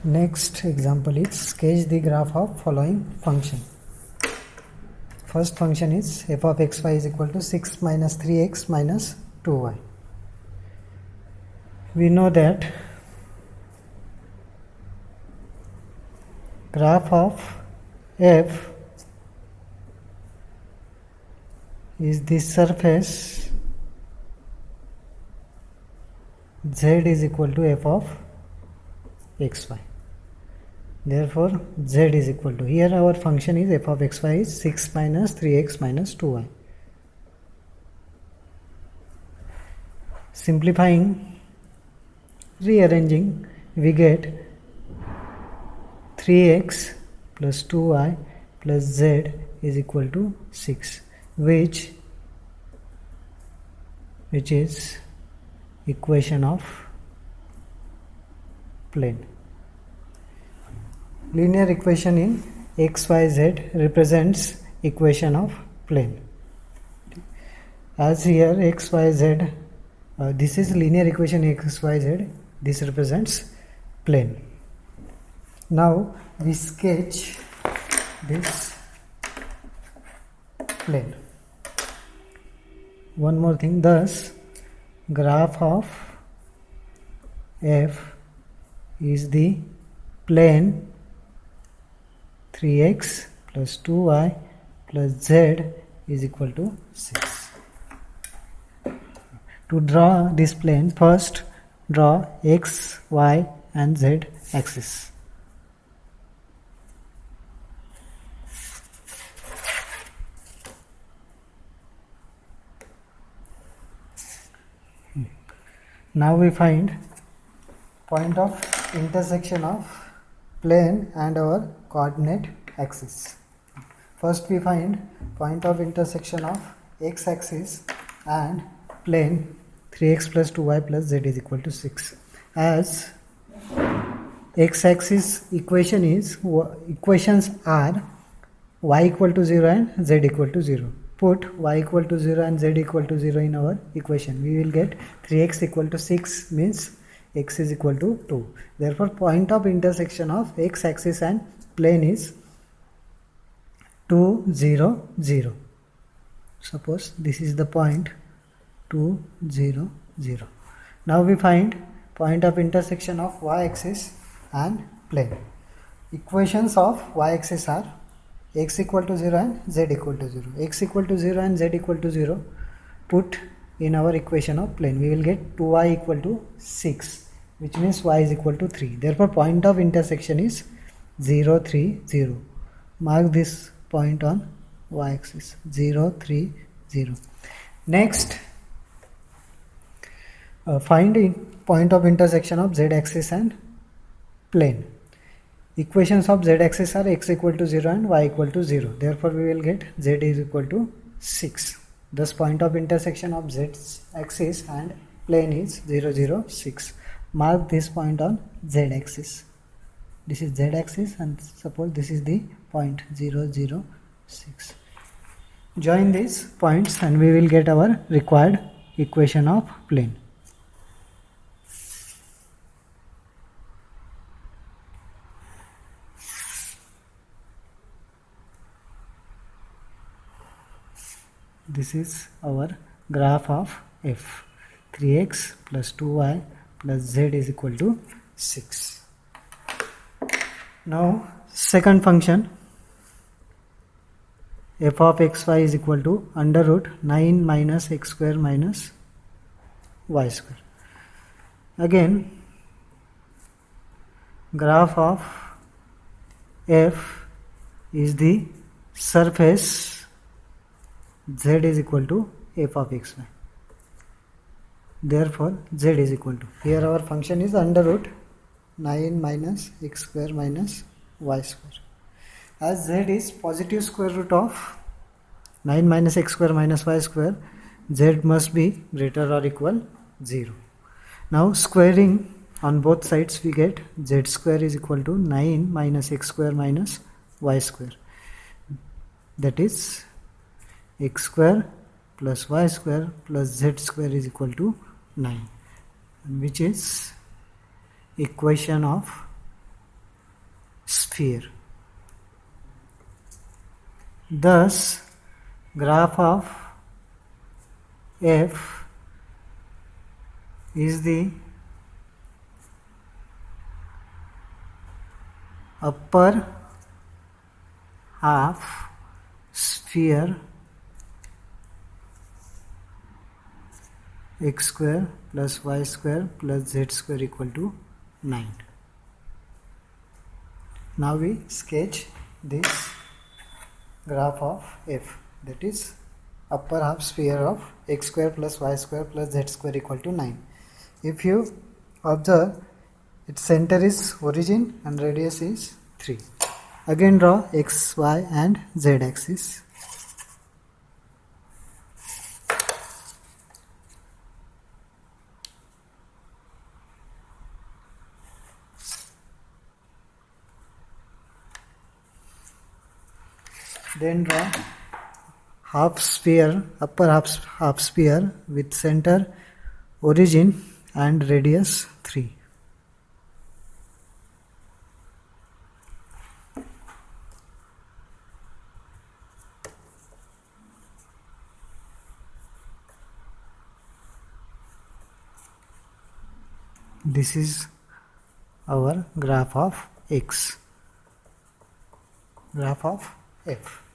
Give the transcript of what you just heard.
Next example is sketch the graph of following function. First function is f of xy is equal to 6 minus 3x minus 2y. We know that graph of f is the surface z is equal to f of xy. Therefore, z is equal to, here our function is f of xy is 6 minus 3x minus 2y. Simplifying, rearranging, we get 3x plus 2y plus z is equal to 6, which is equation of plane. Linear equation in xyz represents equation of plane. As here xyz, this is linear equation xyz, this represents plane. Now we sketch this plane. One more thing, thus graph of f is the plane 3x plus 2y plus z is equal to 6. To draw this plane, first draw x, y and z axis. Now we find point of intersection of plane and our coordinate axis. First we find point of intersection of x-axis and plane 3x plus 2y plus z is equal to 6. As x-axis equations are y equal to 0 and z equal to 0. Put y equal to 0 and z equal to 0 in our equation. We will get 3x equal to 6 means x is equal to 2. Therefore, point of intersection of x-axis and plane is 2, 0, 0. Suppose this is the point 2, 0, 0. Now we find point of intersection of y-axis and plane. Equations of y-axis are x equal to 0 and z equal to 0. X equal to 0 and z equal to 0 put in our equation of plane. We will get 2y equal to 6, which means y is equal to 3. Therefore, point of intersection is 0, 3, 0. Mark this point on y-axis 0, 3, 0. Next, find the point of intersection of z-axis and plane. Equations of z-axis are x equal to 0 and y equal to 0. Therefore, we will get z is equal to 6. Thus, point of intersection of z-axis and plane is 0, 0, 6. Mark this point on z-axis. This is z-axis and suppose this is the point 0, 0, 6. Join these points and we will get our required equation of plane. This is our graph of f. 3x plus 2y plus z is equal to 6. Now second function f of xy is equal to under root 9 minus x square minus y square. Again, graph of f is the surface z is equal to f of xy. Therefore, z is equal to, here our function is under root 9 minus x square minus y square. As z is positive square root of 9 minus x square minus y square, z must be greater or equal 0. Now squaring on both sides, we get z square is equal to 9 minus x square minus y square. That is x square plus y square plus z square is equal to 9, which is equation of sphere. Thus, graph of f is the upper half sphere x square plus y square plus z square equal to 9. Now we sketch this graph of f, that is upper half sphere of x square plus y square plus z square equal to 9. If you observe, its center is origin and radius is 3. Again draw x, y and z axis. Then draw half sphere, upper half sphere with center, origin and radius 3. This is our graph of x, graph of f.